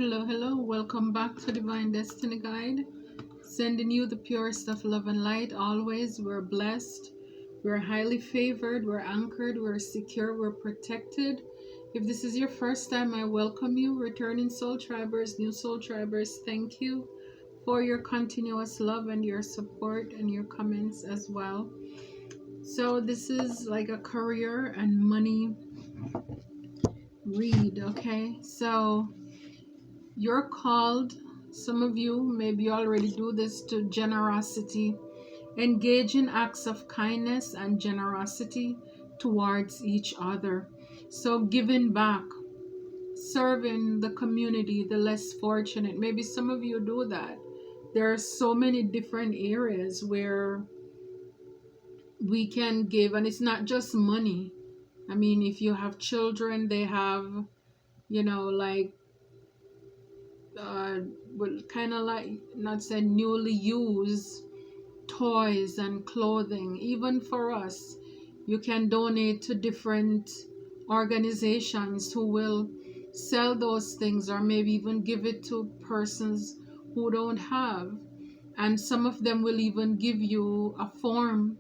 Hello, hello. Welcome back to Divine Destiny Guide. Sending you the purest of love and light. Always, we're blessed. We're highly favored. We're anchored. We're secure. We're protected. If this is your first time, I welcome you. Returning soul tribers, new soul tribers, thank you for your continuous love and your support and your comments as well. So, this is like a career and money read, okay? So, you're called, some of you maybe already do this, to generosity. Engage in acts of kindness and generosity towards each other. So giving back, serving the community, the less fortunate. Maybe some of you do that. There are so many different areas where we can give, and it's not just money. I mean, if you have children, they have, like well, kind of like, not say newly used toys and clothing. Even for us, you can donate to different organizations who will sell those things, or maybe even give it to persons who don't have, and some of them will even give you a form,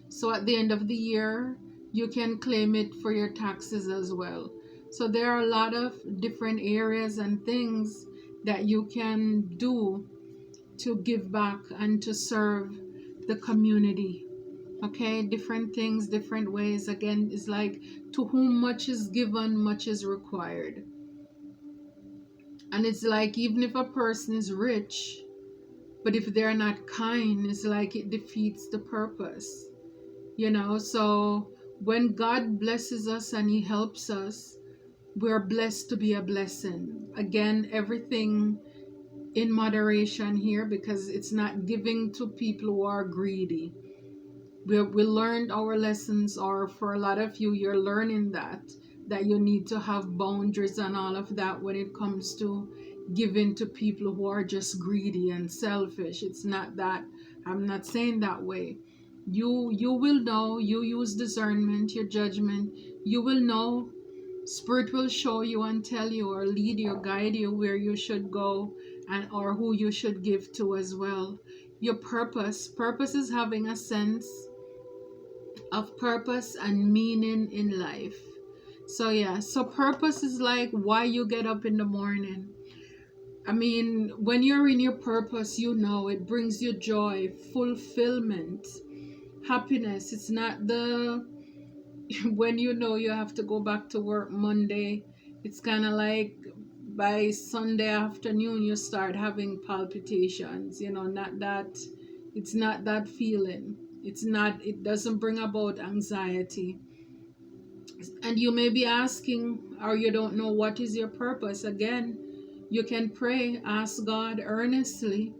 so at the end of the year you can claim it for your taxes as well. So there are a lot of different areas and things that you can do to give back and to serve the community. Okay, different things, different ways. Again, it's like, to whom much is given, much is required. And it's like, even if a person is rich, but if they're not kind, it's like it defeats the purpose. So when God blesses us and He helps us, we're blessed to be a blessing. Again, everything in moderation here, because it's not giving to people who are greedy. We learned our lessons, or for a lot of you, you're learning that you need to have boundaries and all of that when it comes to giving to people who are just greedy and selfish. It's not that. I'm not saying that way. You will know. You use discernment, your judgment. You will know. Spirit will show you and tell you, or lead you, guide you where you should go, and or who you should give to as well. Your purpose is having a sense of purpose and meaning in life. So purpose is like why you get up in the morning. I mean, when you're in your purpose, it brings you joy, fulfillment, happiness. It's not the when you have to go back to work Monday. It's kind of like by Sunday afternoon you start having palpitations. Not that. It's not that feeling. It doesn't bring about anxiety. And you may be asking, or you don't know what is your purpose. Again, you can pray, ask God earnestly,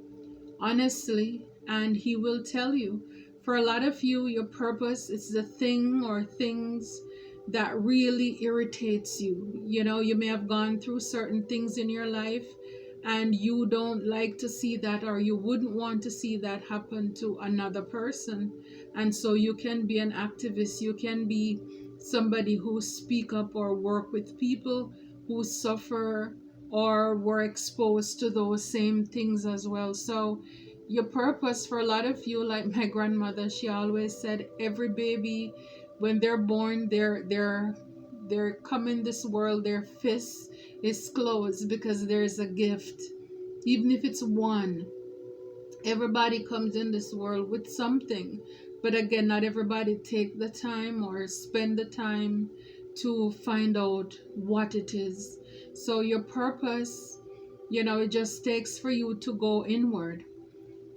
honestly, and He will tell you. For a lot of you, your purpose is the thing or things that really irritates you. You may have gone through certain things in your life, and you don't like to see that, or you wouldn't want to see that happen to another person. And so you can be an activist. You can be somebody who speak up or work with people who suffer or were exposed to those same things as well. So your purpose, for a lot of you, like my grandmother, she always said, every baby, when they're born, they're coming this world, their fist is closed because there's a gift. Even if it's one, everybody comes in this world with something. But again, not everybody take the time or spend the time to find out what it is. So your purpose, it just takes for you to go inward,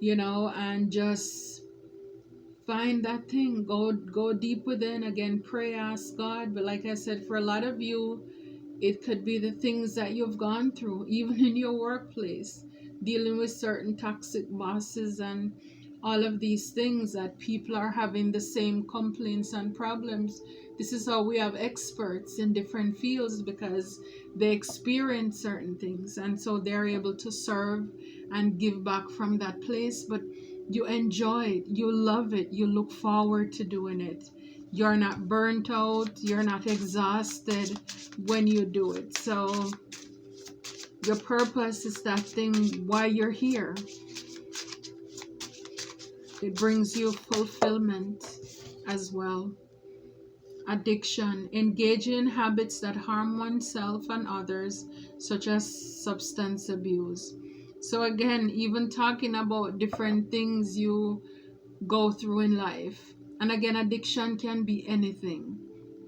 and just find that thing. Go deep within. Again, pray, ask God. But like I said, for a lot of you, it could be the things that you've gone through, even in your workplace, dealing with certain toxic bosses and all of these things, that people are having the same complaints and problems. This is how we have experts in different fields, because they experience certain things, and so they're able to serve and give back from that place. But you enjoy it, you love it, you look forward to doing it. You're not burnt out, you're not exhausted when you do it. So Your purpose is that thing why you're here. It brings you fulfillment as well. Addiction, engaging in habits that harm oneself and others, such as substance abuse. So again, even talking about different things you go through in life. And again, addiction can be anything.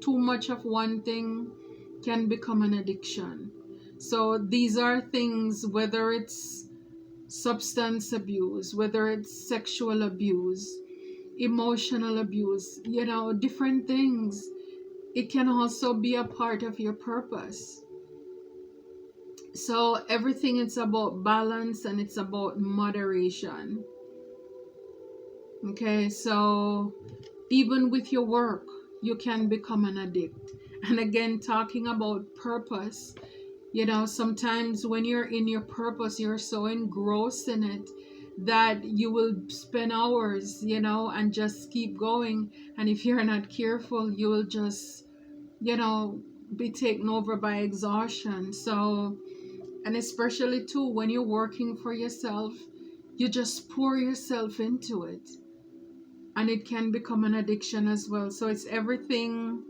Too much of one thing can become an addiction. So these are things, whether it's substance abuse, whether it's sexual abuse, emotional abuse, different things. It can also be a part of your purpose. So everything is about balance and it's about moderation. Okay, so even with your work, you can become an addict. And again, talking about purpose, sometimes when you're in your purpose, you're so engrossed in it that you will spend hours, and just keep going. And if you're not careful, you will just, be taken over by exhaustion. So, and especially too, when you're working for yourself, you just pour yourself into it. And it can become an addiction as well. So it's everything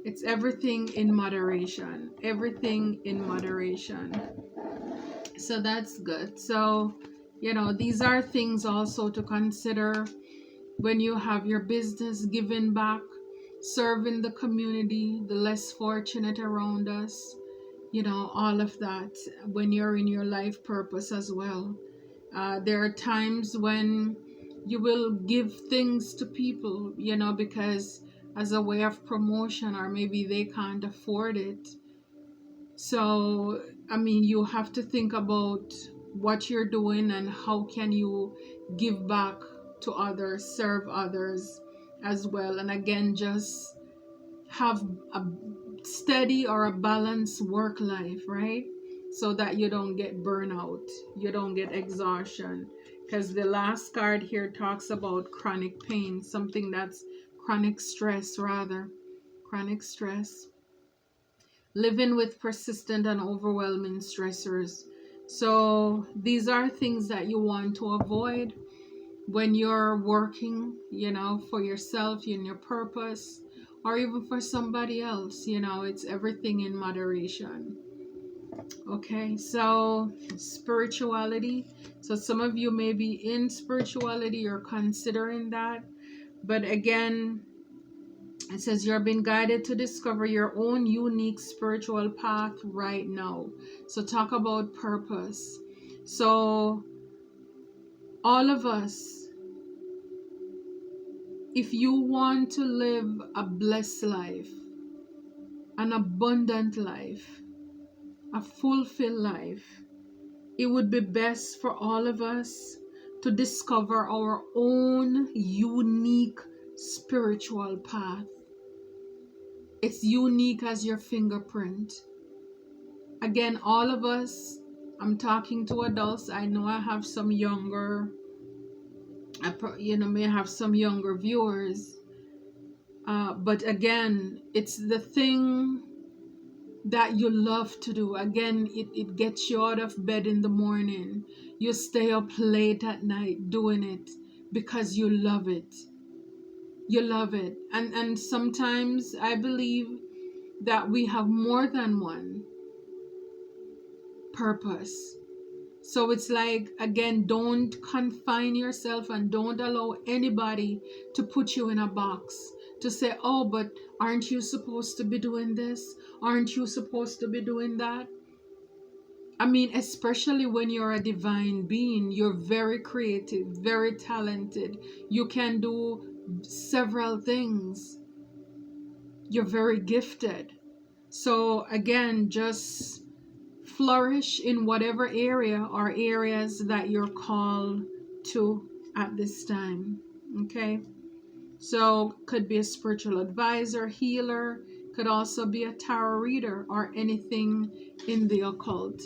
in moderation. Everything in moderation. So that's good. So, these are things also to consider when you have your business, giving back, serving the community, the less fortunate around us, all of that when you're in your life purpose as well. There are times when you will give things to people, because as a way of promotion, or maybe they can't afford it. So, I mean, you have to think about what you're doing and how can you give back to others, serve others as well. And again, just have a steady or a balanced work life, right? So that you don't get burnout, you don't get exhaustion. Because the last card here talks about chronic pain, something that's chronic stress, rather. Chronic stress. Living with persistent and overwhelming stressors. So these are things that you want to avoid when you're working, for yourself, in your purpose, or even for somebody else. It's everything in moderation. Okay, so spirituality. So some of you may be in spirituality or considering that. But again, it says you're being guided to discover your own unique spiritual path right now. So talk about purpose. So all of us, if you want to live a blessed life, an abundant life, a fulfilled life, it would be best for all of us to discover our own unique spiritual path. It's unique as your fingerprint. Again, all of us, I'm talking to adults. I know I have some younger, may have some younger viewers. But again, it's the thing that you love to do. Again, it gets you out of bed in the morning. You stay up late at night doing it because you love it. You love it. And sometimes I believe that we have more than one purpose. So it's like, again, don't confine yourself and don't allow anybody to put you in a box to say, oh, but aren't you supposed to be doing this? Aren't you supposed to be doing that? I mean, especially when you're a divine being, you're very creative, very talented. You can do several things. You're very gifted. So again, just flourish in whatever area or areas that you're called to at this time. Okay, so could be a spiritual advisor, healer, could also be a tarot reader or anything in the occult.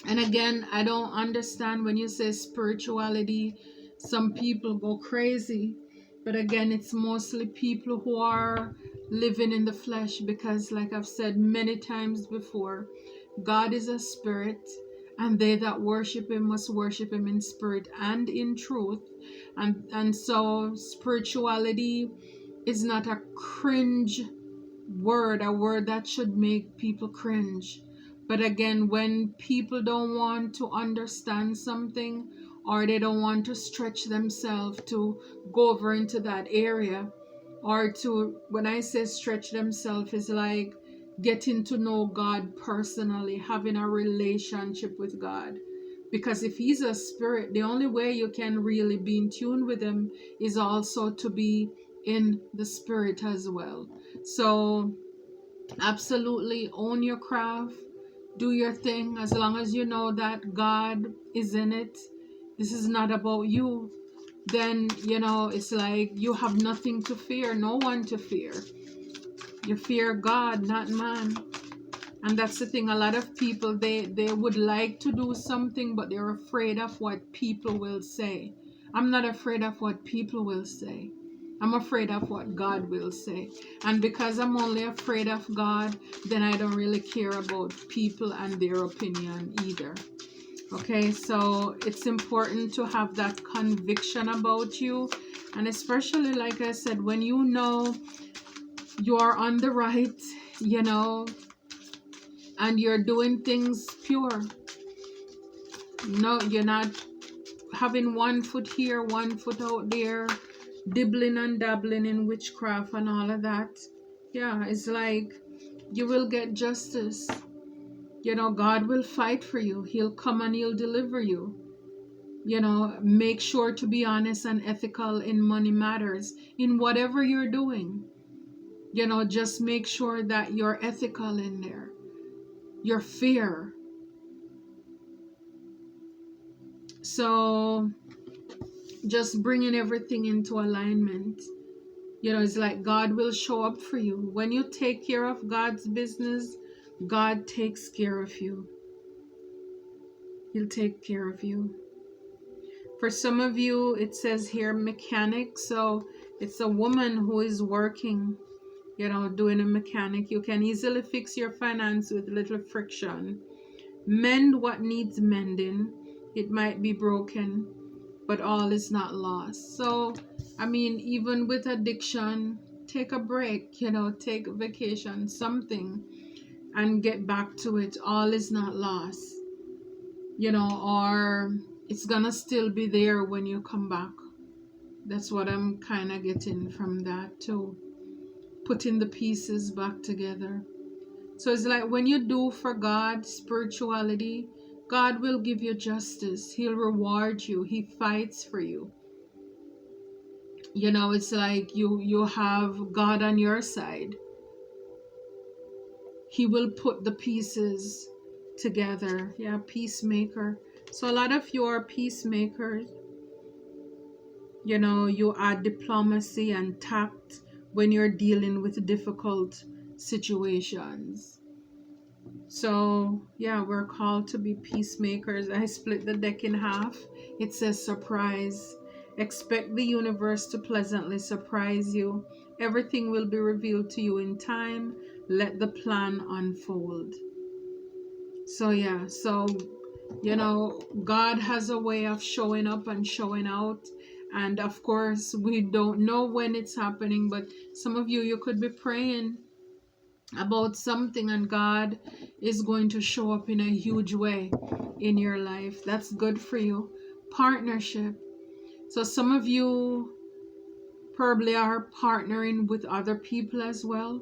And again, I don't understand when you say spirituality, some people go crazy, but again, it's mostly people who are living in the flesh, because like I've said many times before, God is a spirit, and they that worship him must worship him in spirit and in truth. And so spirituality is not a cringe word, a word that should make people cringe. But again, when people don't want to understand something, or they don't want to stretch themselves to go over into that area, or to, when I say stretch themselves, is like getting to know God personally, having a relationship with God. Because if he's a spirit, the only way you can really be in tune with him is also to be in the spirit as well. So absolutely own your craft, do your thing, as long as you know that God is in it. This is not about you. Then, it's like you have nothing to fear, no one to fear. You fear God, not man. And that's the thing. A lot of people, they would like to do something, but they're afraid of what people will say. I'm not afraid of what people will say. I'm afraid of what God will say. And because I'm only afraid of God, then I don't really care about people and their opinion either. Okay, so it's important to have that conviction about you. And especially, like I said, when you know you are on the right, and you're doing things pure. No, you're not having one foot here, one foot out there, dibbling and dabbling in witchcraft and all of that. Yeah, it's like you will get justice. God will fight for you. He'll come and he'll deliver you. Make sure to be honest and ethical in money matters, in whatever you're doing. Just make sure that you're ethical in there. Your fear. So just bringing everything into alignment. It's like God will show up for you. When you take care of God's business, God takes care of you. He'll take care of you. For some of you, it says here mechanic. So it's a woman who is working, doing a mechanic. You can easily fix your finance with little friction. Mend what needs mending. It might be broken, but all is not lost. So, even with addiction, take a break, take a vacation, something, and get back to it. All is not lost, or it's gonna still be there when you come back. That's what I'm kind of getting from that too. Putting the pieces back together. So it's like when you do for God, spirituality, God will give you justice. He'll reward you. He fights for you. It's like you have God on your side. He will put the pieces together. Yeah, peacemaker. So a lot of you are peacemakers. You add diplomacy and tact when you're dealing with difficult situations. So yeah, we're called to be peacemakers. I split the deck in half. It says surprise. Expect the universe to pleasantly surprise you. Everything will be revealed to you in time. Let the plan unfold. So yeah, God has a way of showing up and showing out. And of course, we don't know when it's happening, but some of you could be praying about something and God is going to show up in a huge way in your life. That's good for you. Partnership. So some of you probably are partnering with other people as well,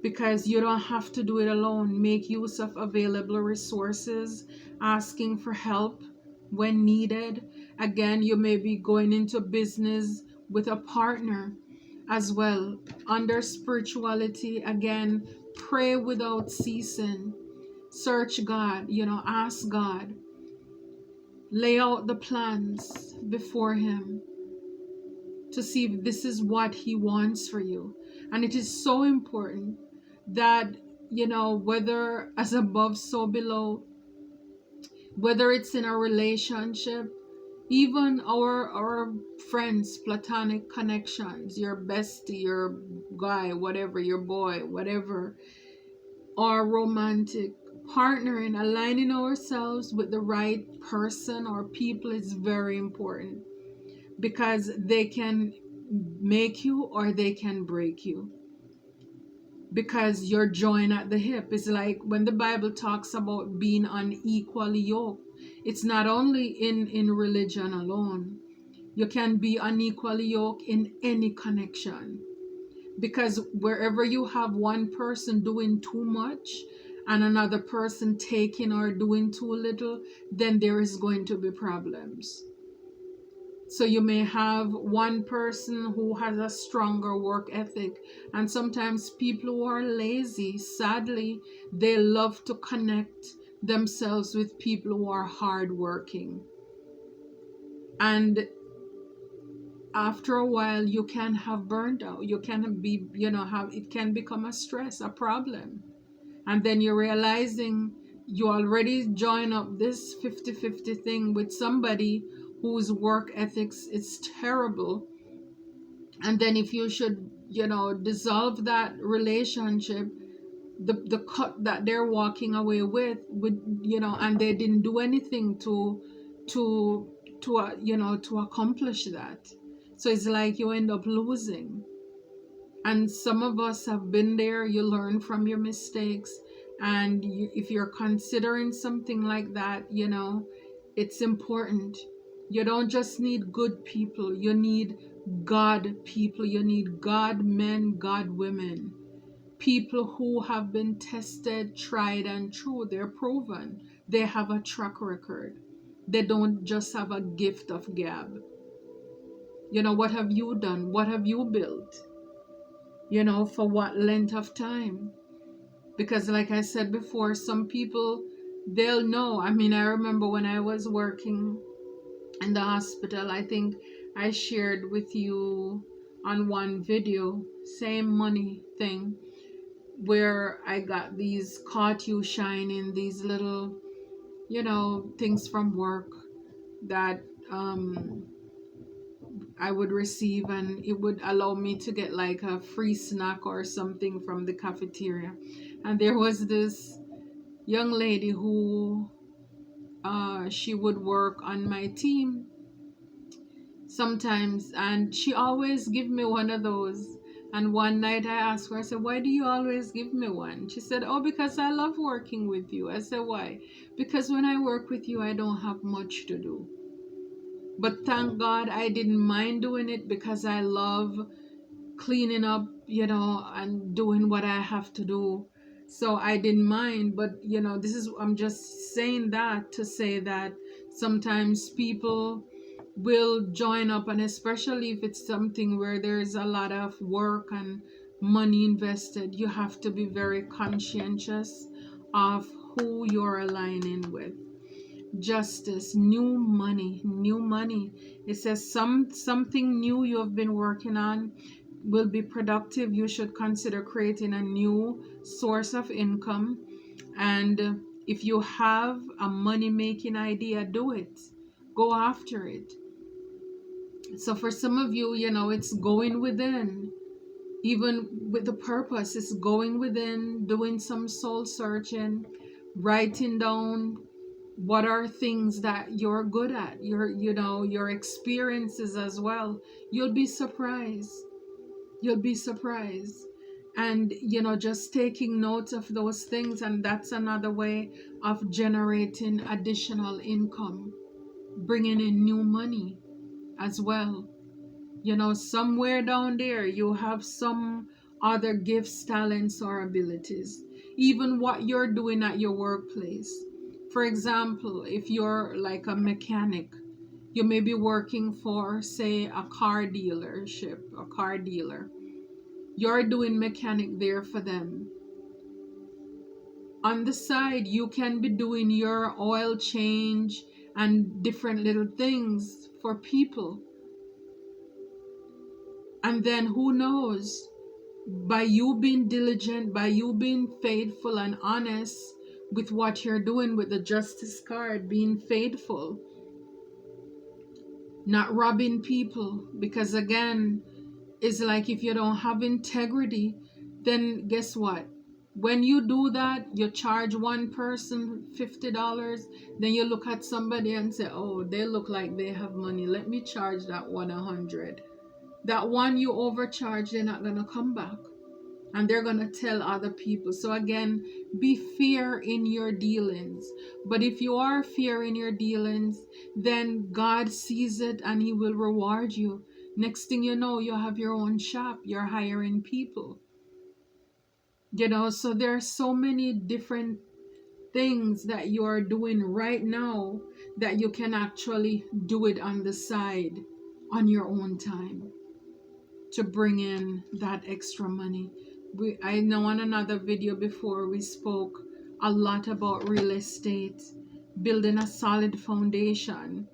because you don't have to do it alone. Make use of available resources, asking for help when needed. Again, you may be going into business with a partner as well. Under spirituality, again, pray without ceasing. Search God, ask God. Lay out the plans before Him to see if this is what He wants for you. And it is so important that, whether as above, so below, whether it's in a relationship, even our friends, platonic connections, your bestie, your guy, whatever, your boy, whatever, or romantic Partnering, aligning ourselves with the right person or people is very important, because they can make you or they can break you, because you're joined at the hip. It's like when the Bible talks about being unequally yoked, it's not only in religion alone. You can be unequally yoked in any connection, because wherever you have one person doing too much and another person taking or doing too little, then there is going to be problems. So you may have one person who has a stronger work ethic, and sometimes people who are lazy, sadly, they love to connect themselves with people who are hardworking. And after a while, you can have burnt out. You can be, have it can become a stress, a problem. And then you're realizing you already join up this 50-50 thing with somebody whose work ethics is terrible. And then if you should, dissolve that relationship, the cut that they're walking away with would, and they didn't do anything to to accomplish that. So it's like you end up losing. And some of us have been there. You learn from your mistakes. And if you're considering something like that, it's important. You don't just need good people, you need God people. You need God men, God women. People who have been tested, tried, and true. They're proven. They have a track record. They don't just have a gift of gab. What have you done? What have you built? For what length of time? Because like I said before, some people, they'll know. I mean, I remember when I was working in the hospital, I think I shared with you on one video, same money thing, where I got these caught you shining, these little, things from work that I would receive, and it would allow me to get like a free snack or something from the cafeteria. And there was this young lady who she would work on my team sometimes, and she always give me one of those. And one night I asked her, I said, why do you always give me one? She said, oh, because I love working with you. I said, why? Because when I work with you, I don't have much to do. But thank God I didn't mind doing it, because I love cleaning up, and doing what I have to do. So I didn't mind. But, I'm just saying that to say that sometimes people will join up, and especially if it's something where there's a lot of work and money invested, you have to be very conscientious of who you're aligning with. Justice, new money, new money. It says something new you have been working on will be productive. You should consider creating a new source of income. And if you have a money making idea, do it. Go after it. So for some of you, it's going within. Even with the purpose, it's going within, doing some soul searching, writing down what are things that you're good at, your experiences as well. You'll be surprised. You'll be surprised. And just taking note of those things, and that's another way of generating additional income, bringing in new money as well. Somewhere down there you have some other gifts, talents, or abilities. Even what you're doing at your workplace. For example, if you're like a mechanic, you may be working for, say, a car dealership, a car dealer. You're doing mechanic there for them. On the side, you can be doing your oil change and different little things for people. And then who knows, by you being diligent, by you being faithful and honest with what you're doing with the justice card, being faithful, not robbing people. Because again, it's like if you don't have integrity, then guess what? When you do that, you charge one person $50, then you look at somebody and say, oh, they look like they have money, let me charge that one 100. That one you overcharge, they're not gonna come back, and they're gonna tell other people. So again, be fair in your dealings. But if you are fair in your dealings, then God sees it and He will reward you. Next thing you know, you have your own shop, you're hiring people. So there are so many different things that you are doing right now that you can actually do it on the side on your own time to bring in that extra money. I know on another video before we spoke a lot about real estate, building a solid foundation.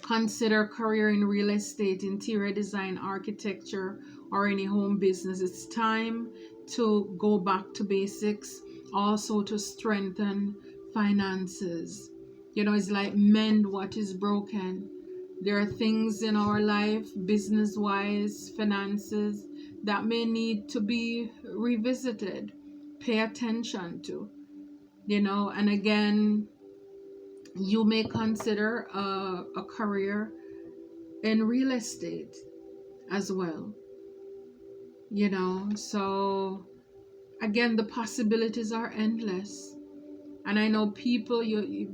Consider career in real estate, interior design, architecture, or any home business. It's time to go back to basics, also to strengthen finances. It's like mend what is broken. There are things in our life, business wise, finances, that may need to be revisited, pay attention to, and again, you may consider a career in real estate as well. So again, the possibilities are endless. And I know people,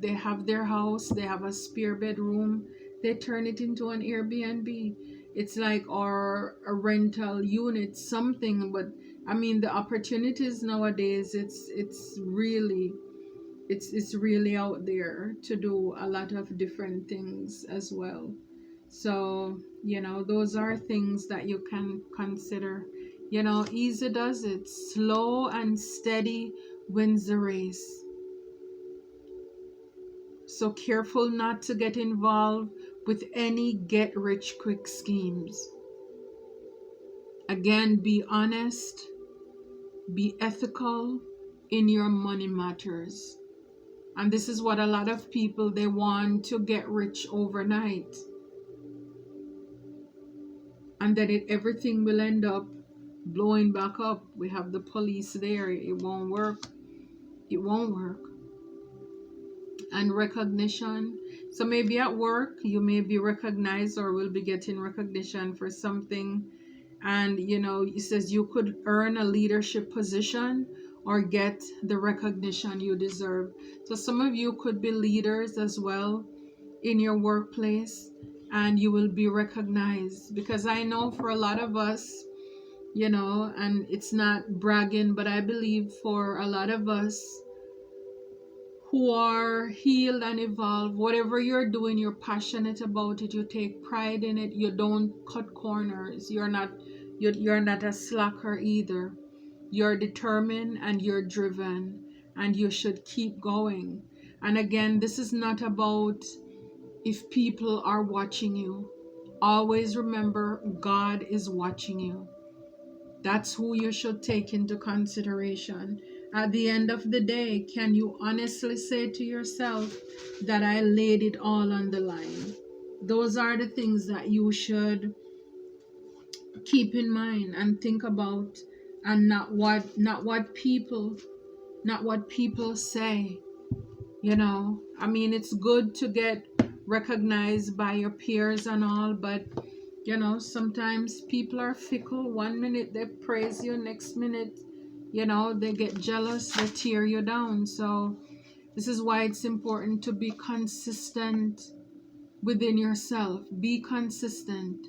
they have their house, they have a spare bedroom, they turn it into an Airbnb. It's like, or a rental unit, something. But I mean, the opportunities nowadays, it's really out there to do a lot of different things as well. So those are things that you can consider. Easy does it, slow and steady wins the race. So careful not to get involved with any get rich quick schemes. Again, be honest, be ethical in your money matters. And this is what a lot of people, they want to get rich overnight. And then everything will end up blowing back up. We have the police there. It won't work. It won't work. And recognition. So maybe at work, you may be recognized or will be getting recognition for something. And, it says you could earn a leadership position or get the recognition you deserve. So some of you could be leaders as well in your workplace, and you will be recognized. Because I know for a lot of us, and it's not bragging, but I believe for a lot of us who are healed and evolved, whatever you're doing, you're passionate about it, you take pride in it, you don't cut corners, you're not a slacker either. You're determined and you're driven, and you should keep going. And again, this is not about if people are watching you. Always remember, God is watching you. That's who you should take into consideration. At the end of the day, can you honestly say to yourself that I laid it all on the line? Those are the things that you should keep in mind and think about, and not what people say. I mean, it's good to get recognized by your peers and all, but sometimes people are fickle. One minute they praise you, next minute they get jealous, they tear you down. So this is why it's important to be consistent within yourself. Be consistent.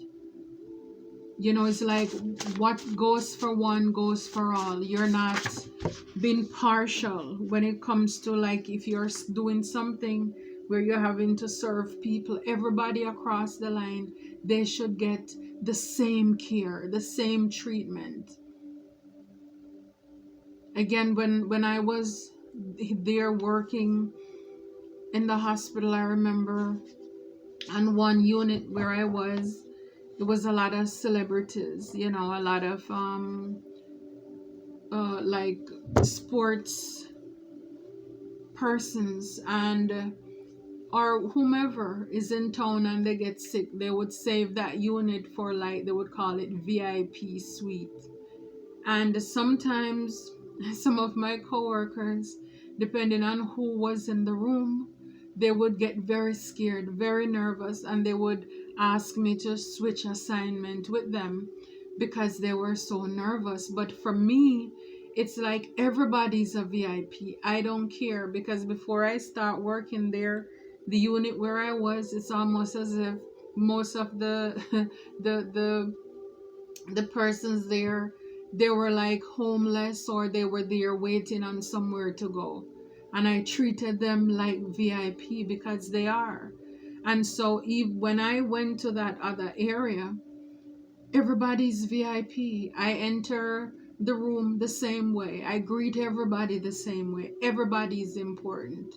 It's like what goes for one goes for all. You're not being partial when it comes to, like, if you're doing something where you're having to serve people, everybody across the line, they should get the same care, the same treatment. Again, when I was there working in the hospital, I remember on one unit where I was, there was a lot of celebrities, a lot of like sports persons, and or whomever is in town and they get sick, they would save that unit for, like, they would call it VIP suite. And sometimes Some of my coworkers, depending on who was in the room, they would get very scared, very nervous, and they would ask me to switch assignment with them because they were so nervous. But for me, it's like everybody's a VIP. I don't care, because before I start working there, the unit where I was, it's almost as if most of the the the the persons there, they were like homeless, or they were there waiting on somewhere to go, and I treated them like VIP because they are. And so when I went to that other area, everybody's VIP. I enter the room the same way, I greet everybody the same way. Everybody's important,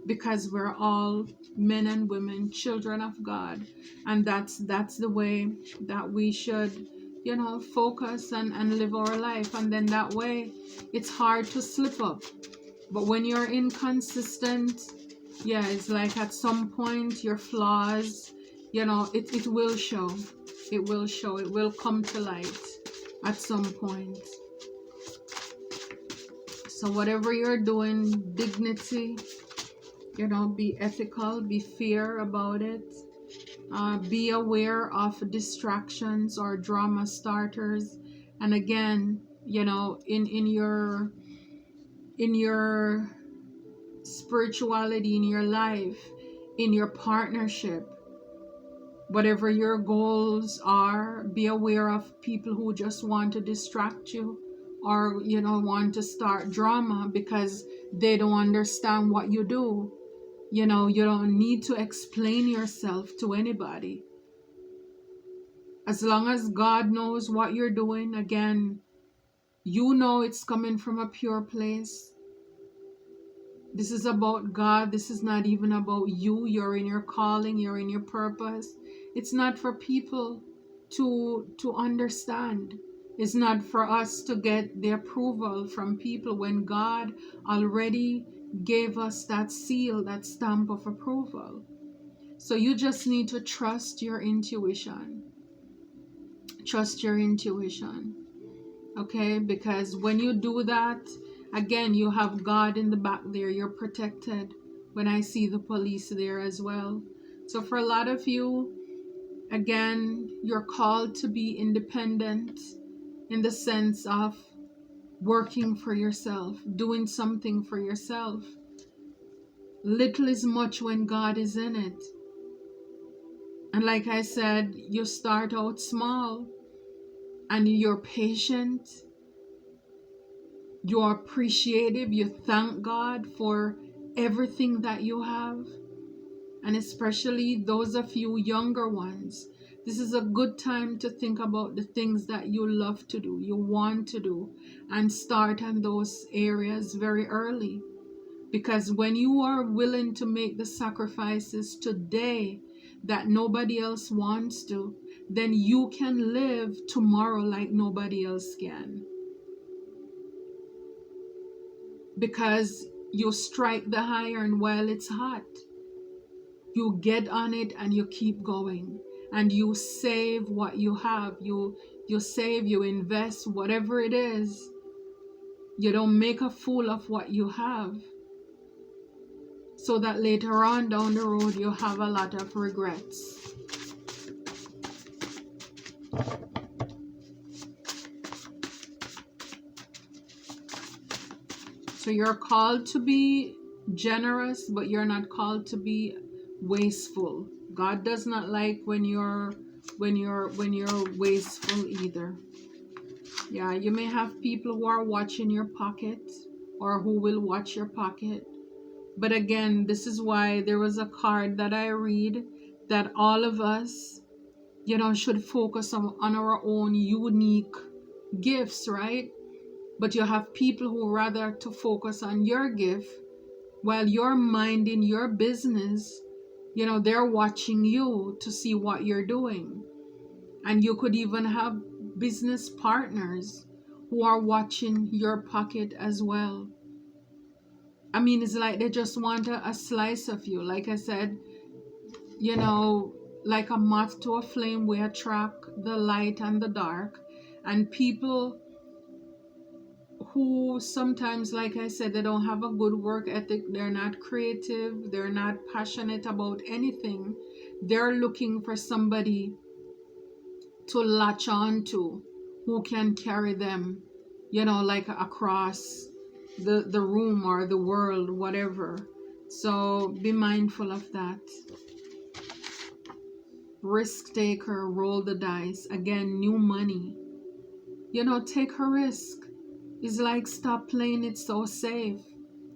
because we're all men and women, children of God. And that's the way that we should, focus and live our life. And then that way it's hard to slip up. But when you're inconsistent, yeah, it's like at some point your flaws, it will show. It will show. It will come to light at some point. So whatever you're doing, dignity, be ethical, be fair about it. Be aware of distractions or drama starters. And again, in your spirituality, in your life, in your partnership, whatever your goals are, be aware of people who just want to distract you, or want to start drama because they don't understand what you do. You don't need to explain yourself to anybody. As long as God knows what you're doing, again, it's coming from a pure place. This is about God. This is not even about you. You're in your calling. You're in your purpose. It's not for people to understand. It's not for us to get the approval from people when God already gave us that seal, that stamp of approval. So you just need to trust your intuition. Trust your intuition. Okay? Because when you do that, again, you have God in the back there. You're protected. When I see the police there as well. So for a lot of you, again, you're called to be independent in the sense of working for yourself, doing something for yourself. Little is much when God is in it. And like I said, you start out small and you're patient. You're appreciative. You thank God for everything that you have. And especially those of you younger ones, this is a good time to think about the things that you love to do, you want to do, and start on those areas very early. Because when you are willing to make the sacrifices today that nobody else wants to, then you can live tomorrow like nobody else can. Because you strike the iron while it's hot. You get on it and you keep going. And you save what you have. You save, you invest, whatever it is. You don't make a fool of what you have, so that later on down the road you have a lot of regrets. So you're called to be generous, but you're not called to be wasteful. God does not like when you're wasteful either. Yeah, you may have people who are watching your pocket, or who will watch your pocket. But again, this is why there was a card that I read that all of us, should focus on our own unique gifts, right? But you have people who rather to focus on your gift while you're minding your business. They're watching you to see what you're doing. And you could even have business partners who are watching your pocket as well. I mean, it's like they just want a slice of you. Like I said, like a moth to a flame, we attract the light and the dark. And people who sometimes, like I said, they don't have a good work ethic, they're not creative, they're not passionate about anything. They're looking for somebody to latch on to who can carry them, like across the room or the world, whatever. So be mindful of that. Risk taker, roll the dice. Again, new money. Take a risk. It's like, stop playing it so safe.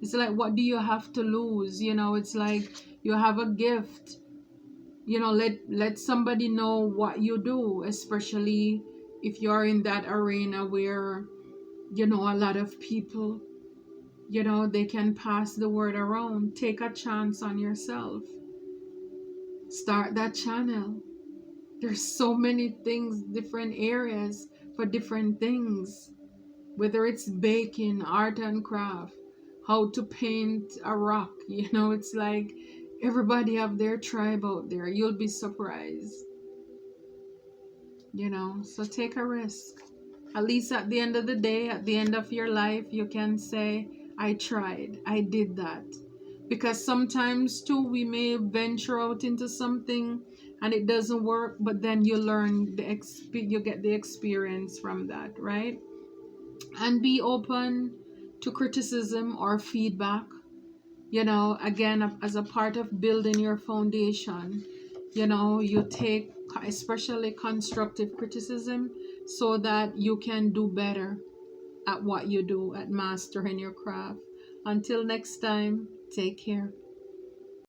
It's like, what do you have to lose? It's like you have a gift. Let somebody know what you do, especially if you're in that arena where, a lot of people, they can pass the word around. Take a chance on yourself. Start that channel. There's so many things, different areas for different things, whether it's baking, art and craft, how to paint a rock. It's like everybody have their tribe out there. You'll be surprised. So take a risk. At least at the end of the day, at the end of your life, you can say, I tried, I did that. Because sometimes too, we may venture out into something and it doesn't work, but then you learn you get the experience from that, right? And be open to criticism or feedback, again, as a part of building your foundation. You take especially constructive criticism so that you can do better at what you do, at mastering your craft. Until next time, take care.